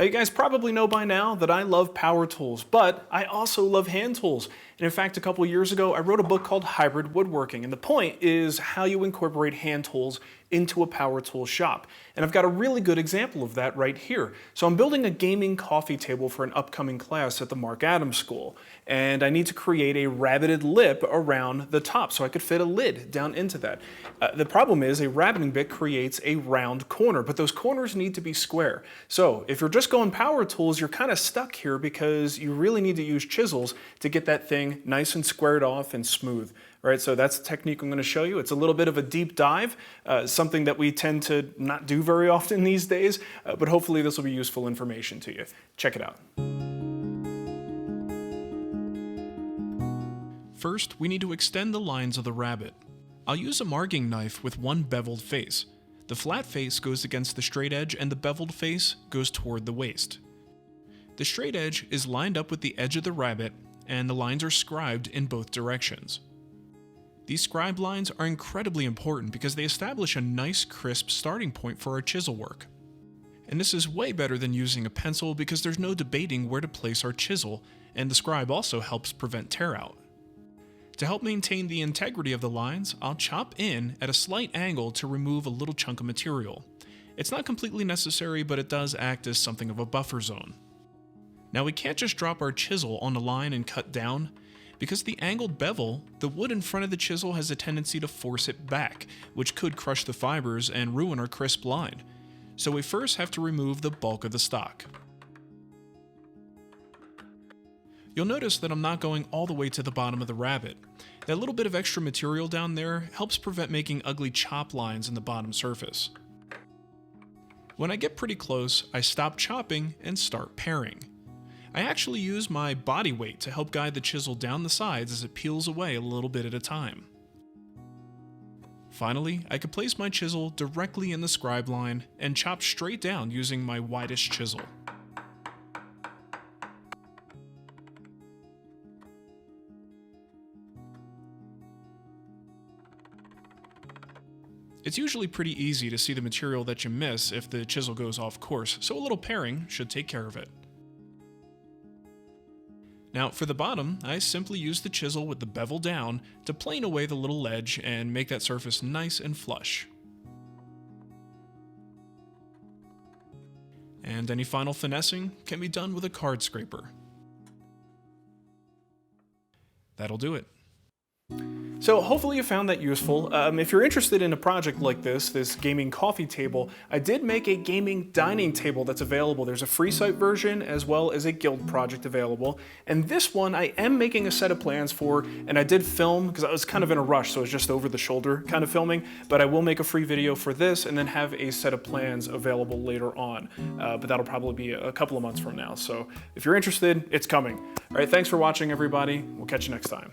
Now, you guys probably know by now that I love power tools, but I also love hand tools. And in fact, a couple years ago, I wrote a book called Hybrid Woodworking, and the point is how you incorporate hand tools into a power tool shop. And I've got a really good example of that right here. So I'm building a gaming coffee table for an upcoming class at the MARC School, and I need to create a rabbeted lip around the top so I could fit a lid down into that. The problem is a rabbeting bit creates a round corner, but those corners need to be square. So if you're just going power tools, you're kind of stuck here because you really need to use chisels to get that thing nice and squared off and smooth. Right, so that's the technique I'm going to show you. It's a little bit of a deep dive, something that we tend to not do very often these days, but hopefully this will be useful information to you. Check it out. First, we need to extend the lines of the rabbet. I'll use a marking knife with one beveled face. The flat face goes against the straight edge and the beveled face goes toward the waist. The straight edge is lined up with the edge of the rabbet and the lines are scribed in both directions. These scribe lines are incredibly important because they establish a nice crisp starting point for our chisel work. And this is way better than using a pencil because there's no debating where to place our chisel, and the scribe also helps prevent tear out. To help maintain the integrity of the lines, I'll chop in at a slight angle to remove a little chunk of material. It's not completely necessary, but it does act as something of a buffer zone. Now we can't just drop our chisel on the line and cut down. Because the angled bevel, the wood in front of the chisel has a tendency to force it back, which could crush the fibers and ruin our crisp line. So we first have to remove the bulk of the stock. You'll notice that I'm not going all the way to the bottom of the rabbet. That little bit of extra material down there helps prevent making ugly chop lines in the bottom surface. When I get pretty close, I stop chopping and start paring. I actually use my body weight to help guide the chisel down the sides as it peels away a little bit at a time. Finally, I could place my chisel directly in the scribe line and chop straight down using my widest chisel. It's usually pretty easy to see the material that you miss if the chisel goes off course, so a little paring should take care of it. Now for the bottom, I simply use the chisel with the bevel down to plane away the little ledge and make that surface nice and flush. And any final finessing can be done with a card scraper. That'll do it. So hopefully you found that useful. If you're interested in a project like this gaming coffee table, I did make a gaming dining table that's available. There's a free site version as well as a guild project available. And this one I am making a set of plans for, and I did film because I was kind of in a rush, so it was just over the shoulder kind of filming, but I will make a free video for this and then have a set of plans available later on. But that'll probably be a couple of months from now. So if you're interested, it's coming. All right, thanks for watching everybody. We'll catch you next time.